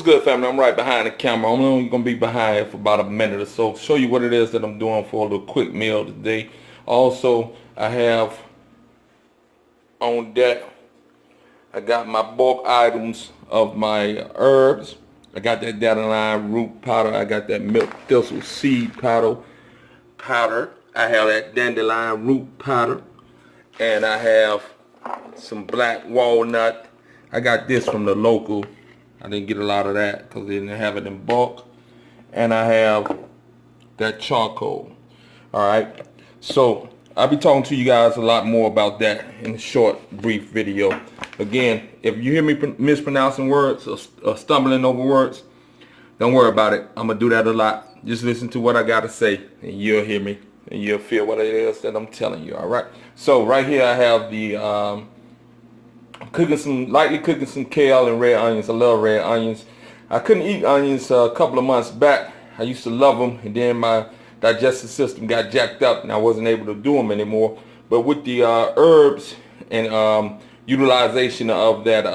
good, family? I'm right behind the camera. I'm only gonna be behind it for about a minute or so. Show you what it is that I'm doing for a little quick meal today. Also, I have on deck, I got my bulk items of my herbs. I got that dandelion root powder. I got that milk thistle seed powder. I have that dandelion root powder, and I have some black walnut. I got this from the local. I didn't get a lot of that because they didn't have it in bulk. And I have that charcoal. All right. So I'll be talking to you guys a lot more about that in a short, brief video. Again, if you hear me mispronouncing words or stumbling over words, don't worry about it. I'm gonna do that a lot. Just listen to what I gotta say, and you'll hear me, and you'll feel what it is that I'm telling you. All right. So right here I have the lightly cooking some kale and red onions. I love red onions. I couldn't eat onions a couple of months back. I used to love them, and then my digestive system got jacked up and I wasn't able to do them anymore. But with the herbs and utilization of that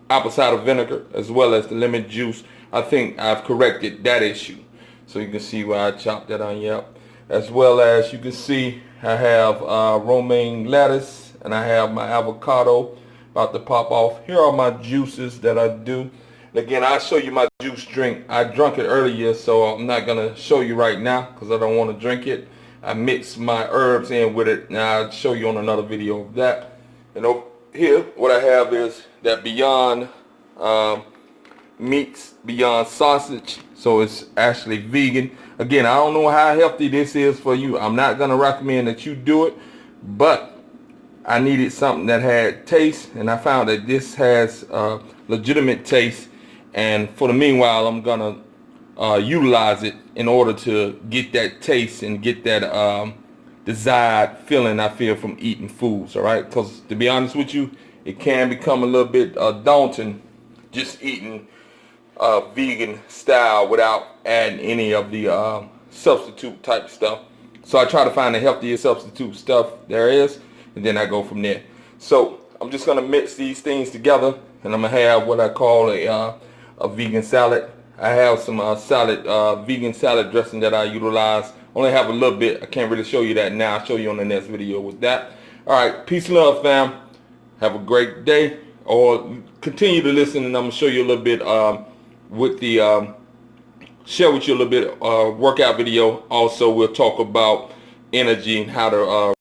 apple cider vinegar as well as the lemon juice, I think I've corrected that issue. So you can see where I chopped that onion up. As well as you can see, I have romaine lettuce and I have my avocado about to pop off. Here are my juices that I do. And again, I'll show you my juice drink. I drank it earlier, so I'm not gonna show you right now because I don't want to drink it. I mix my herbs in with it, and I'll show you on another video of that. And over here, what I have is that Beyond meats, Beyond sausage. So it's actually vegan. Again, I don't know how healthy this is for you. I'm not gonna recommend that you do it, but I needed something that had taste, and I found that this has legitimate taste. And for the meanwhile, I'm gonna utilize it in order to get that taste and get that desired feeling I feel from eating foods. All right, because to be honest with you, it can become a little bit daunting just eating vegan style without adding any of the substitute type stuff. So I try to find the healthiest substitute stuff there is, and then I go from there. So I'm just gonna mix these things together, and I'm gonna have what I call a vegan salad. I have some vegan salad dressing that I utilize. Only have a little bit. I can't really show you that now. I'll show you on the next video with that. All right, peace and love, fam. Have a great day, or continue to listen, and I'm gonna show you a little bit with the share with you a little bit workout video. Also, we'll talk about energy and how to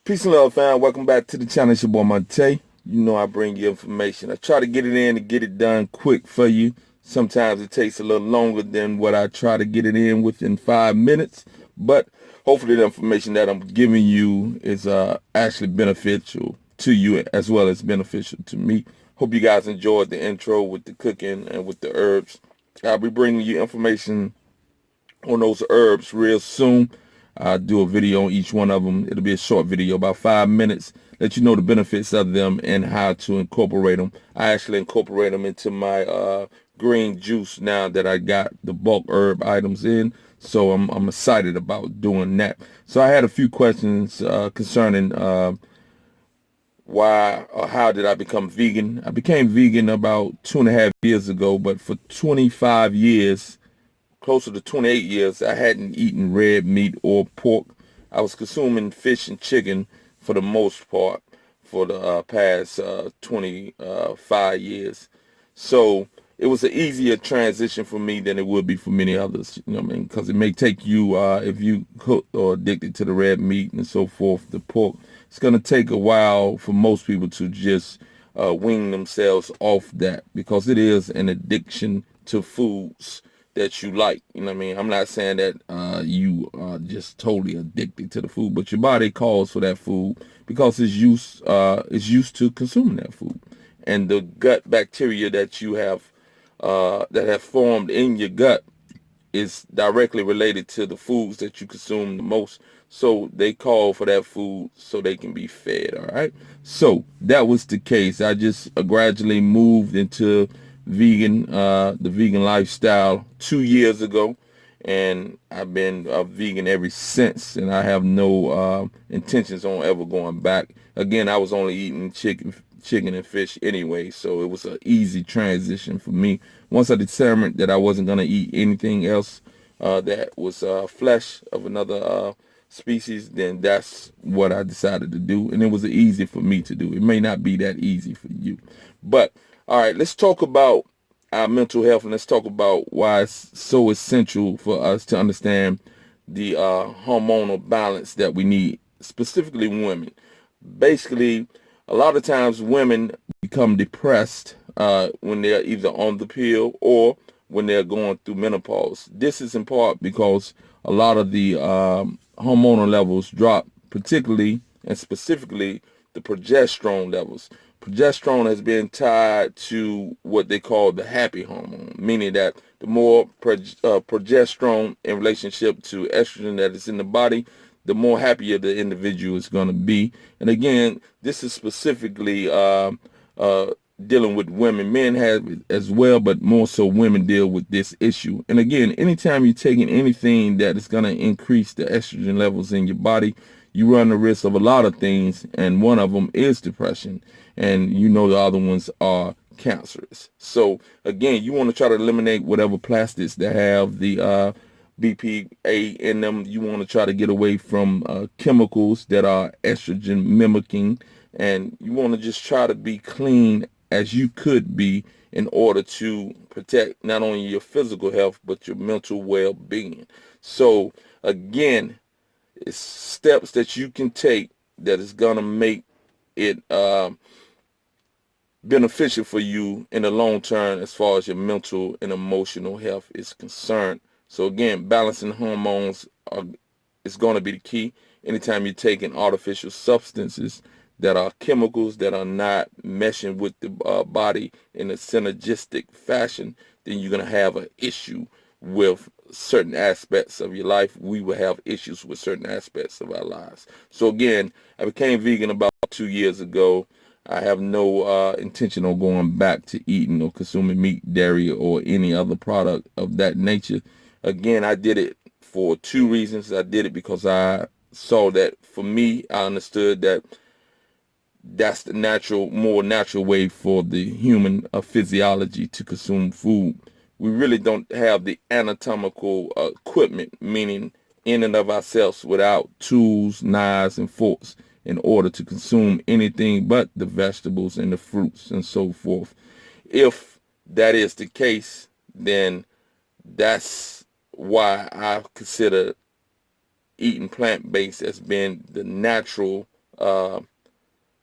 peace and love, fam. Welcome back to the channel. It's your boy Monte. You know I bring you information. I try to get it in and get it done quick for you. Sometimes it takes a little longer than what I try to get it in within 5 minutes. But hopefully the information that I'm giving you is actually beneficial to you as well as beneficial to me. Hope you guys enjoyed the intro with the cooking and with the herbs. I'll be bringing you information on those herbs real soon. I'll do a video on each one of them. It'll be a short video, about 5 minutes, let you know the benefits of them and how to incorporate them. I actually incorporate them into my green juice now that I got the bulk herb items in. So I'm excited about doing that. So I had a few questions concerning why or how did I become vegan. I became vegan about 2.5 years ago, but for 25 years, closer to 28 years, I hadn't eaten red meat or pork. I was consuming fish and chicken for the most part for the past 25 years. So it was an easier transition for me than it would be for many others, you know what I mean? Because it may take you, if you cook or addicted to the red meat and so forth, the pork, it's going to take a while for most people to just wean themselves off that, because it is an addiction to foods that you like. You know what I mean? I'm not saying that you are just totally addicted to the food, but your body calls for that food because it's used to consuming that food. And the gut bacteria that you have that have formed in your gut is directly related to the foods that you consume the most. So they call for that food so they can be fed. All right. So that was the case. I just gradually moved into the vegan lifestyle 2 years ago, and I've been a vegan ever since. And I have no intentions on ever going back. Again, I was only eating chicken and fish anyway, so it was an easy transition for me. Once I determined that I wasn't going to eat anything else that was flesh of another species, then that's what I decided to do, and it was easy for me to do. It may not be that easy for you, but all right, let's talk about our mental health, and let's talk about why it's so essential for us to understand the hormonal balance that we need, specifically women. Basically, a lot of times women become depressed when they're either on the pill or when they're going through menopause. This is in part because a lot of the hormonal levels drop, particularly and specifically the progesterone levels. Progesterone has been tied to what they call the happy hormone, meaning that the more progesterone in relationship to estrogen that is in the body, the more happier the individual is going to be. And again, this is specifically dealing with women. Men have it as well, but more so women deal with this issue. And again, anytime you're taking anything that is going to increase the estrogen levels in your body, you run the risk of a lot of things, and one of them is depression. And you know the other ones are cancerous. So again, you want to try to eliminate whatever plastics that have the BPA in them. You want to try to get away from chemicals that are estrogen mimicking, and you want to just try to be clean as you could be in order to protect not only your physical health but your mental well-being. So again, it's steps that you can take that is going to make it beneficial for you in the long term as far as your mental and emotional health is concerned. So again, balancing hormones is going to be the key. Anytime you're taking artificial substances that are chemicals that are not meshing with the body in a synergistic fashion, then you're going to have an issue with certain aspects of your life. We will have issues with certain aspects of our lives. So again, I became vegan about 2 years ago. I have no intention of going back to eating or consuming meat, dairy, or any other product of that nature. Again, I did it for two reasons. I did it because I saw that for me, I understood that that's the more natural way for the human physiology to consume food. We really don't have the anatomical equipment, meaning in and of ourselves, without tools, knives, and forks in order to consume anything but the vegetables and the fruits and so forth. If that is the case, then that's why I consider eating plant-based as being the natural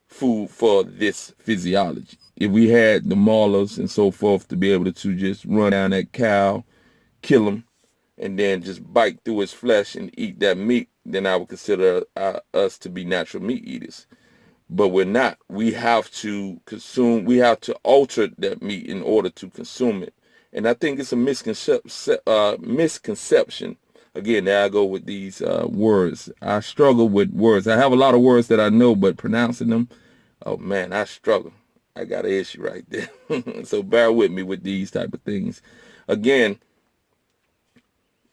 food for this physiology. If we had the maulers and so forth to be able to just run down that cow, kill him, and then just bite through his flesh and eat that meat, then I would consider us to be natural meat eaters. But we're not. We have to alter that meat in order to consume it. And I think it's a misconception. Again, there I go with these words. I struggle with words. I have a lot of words that I know, but pronouncing them, oh man, I struggle. I got an issue right there. So bear with me with these type of things. Again,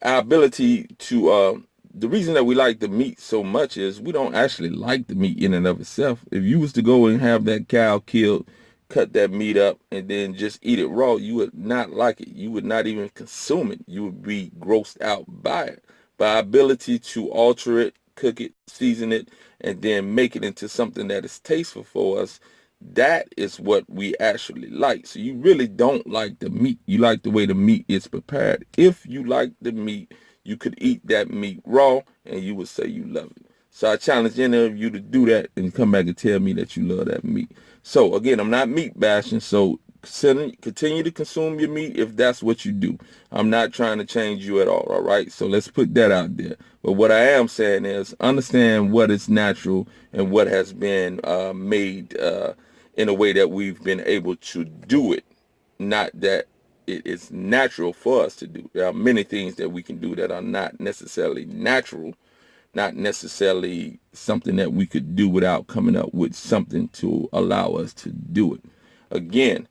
our ability to the reason that we like the meat so much is we don't actually like the meat in and of itself. If you was to go and have that cow killed, cut that meat up, and then just eat it raw, you would not like it. You would not even consume it. You would be grossed out by it. By our ability to alter it, cook it, season it, and then make it into something that is tasteful for us, that is what we actually like. So you really don't like the meat. You like the way the meat is prepared. If you like the meat, you could eat that meat raw and you would say you love it. So I challenge any of you to do that and come back and tell me that you love that meat. So again, I'm not meat bashing. So continue to consume your meat if that's what you do. I'm not trying to change you at all right? So let's put that out there. But what I am saying is understand what is natural and what has been made in a way that we've been able to do it. Not that it is natural for us to do. There are many things that we can do that are not necessarily natural, not necessarily something that we could do without coming up with something to allow us to do it. Again,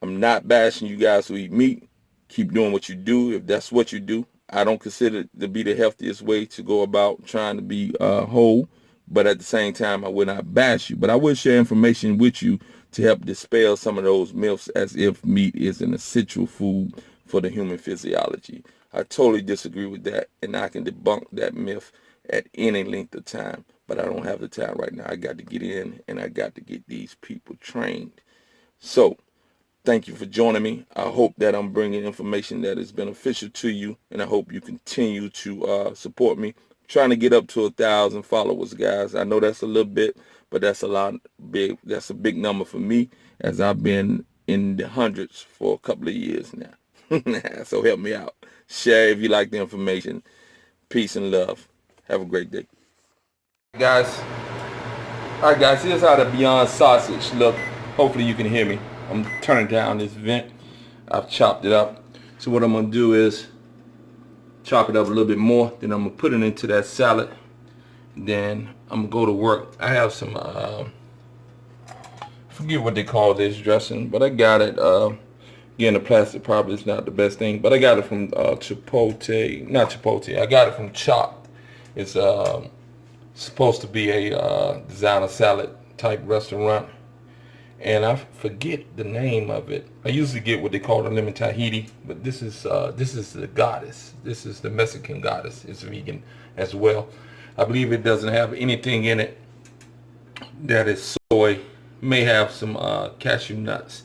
I'm not bashing you guys who eat meat. Keep doing what you do if that's what you do. I don't consider it to be the healthiest way to go about trying to be whole, but at the same time, I will not bash you. But I will share information with you to help dispel some of those myths as if meat is an essential food for the human physiology. I totally disagree with that, and I can debunk that myth at any length of time, but I don't have the time right now. I got to get in, and I got to get these people trained. So, thank you for joining me. I hope that I'm bringing information that is beneficial to you, and I hope you continue to support me. I'm trying to get up to 1,000 followers, guys. I know that's a little bit, but that's a lot big. That's a big number for me, as I've been in the hundreds for a couple of years now. So help me out. Share if you like the information. Peace and love. Have a great day. Guys. Alright guys, here's how the Beyond Sausage look. Hopefully you can hear me. I'm turning down this vent. I've chopped it up. So what I'm going to do is chop it up a little bit more. Then I'm going to put it into that salad. Then I'm going to go to work. I have some, forget what they call this dressing, but I got it. Again, the plastic probably is not the best thing, but I got it from Chipotle. Not Chipotle. I got it from Chopped. It's supposed to be a designer salad type restaurant, and I forget the name of it. I usually get what they call the lemon Tahiti, but this is the goddess. This is the Mexican goddess. It's vegan as well. I believe it doesn't have anything in it that is soy. May have some cashew nuts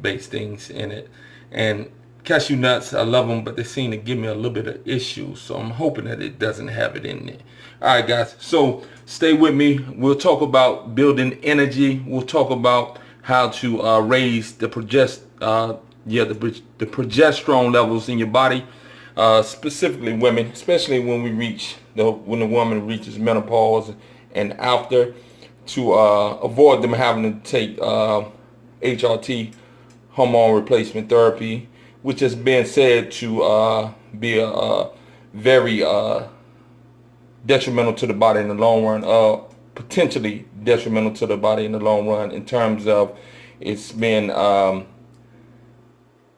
based things in it, and cashew nuts, I love them, but they seem to give me a little bit of issues, so I'm hoping that it doesn't have it in there. Alright guys, so stay with me. We'll talk about building energy. We'll talk about how to raise the progesterone levels in your body, specifically women, especially when when the woman reaches menopause and after, to avoid them having to take HRT, hormone replacement therapy, which has been said to be a very detrimental to the body in the long run, potentially detrimental to the body in the long run, in terms of it's been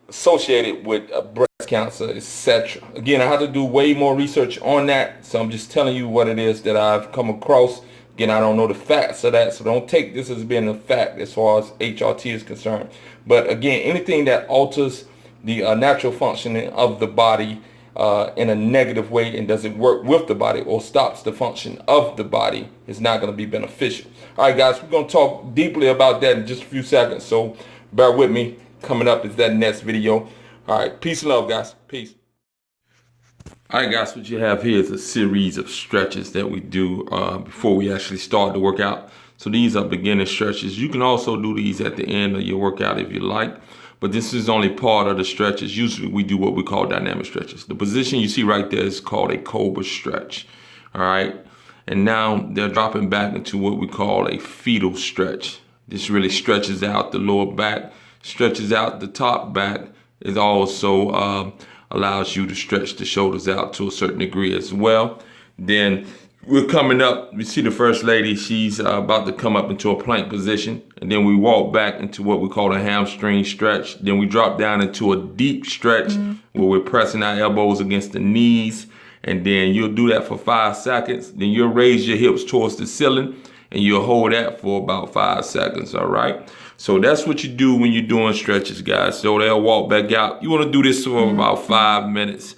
associated with breast cancer, etc. Again, I have to do way more research on that, so I'm just telling you what it is that I've come across. Again, I don't know the facts of that, so don't take this as being a fact as far as HRT is concerned. But again, anything that alters the natural functioning of the body in a negative way and doesn't work with the body or stops the function of the body is not going to be beneficial. All right, guys, we're going to talk deeply about that in just a few seconds, so bear with me. Coming up is that next video. All right, peace and love, guys. Peace. All right, guys, what you have here is a series of stretches that we do before we actually start the workout. So these are beginner stretches. You can also do these at the end of your workout if you like, but this is only part of the stretches. Usually we do what we call dynamic stretches. The position you see right there is called a cobra stretch. All right, and now they're dropping back into what we call a fetal stretch. This really stretches out the lower back, stretches out the top back. It also allows you to stretch the shoulders out to a certain degree as well. Then we're coming up, we see the first lady, she's about to come up into a plank position, and then we walk back into what we call a hamstring stretch. Then we drop down into a deep stretch where we're pressing our elbows against the knees, and then you'll do that for 5 seconds. Then you'll raise your hips towards the ceiling, and you'll hold that for about 5 seconds, all right? So that's what you do when you're doing stretches, guys. So they'll walk back out. You want to do this for about 5 minutes.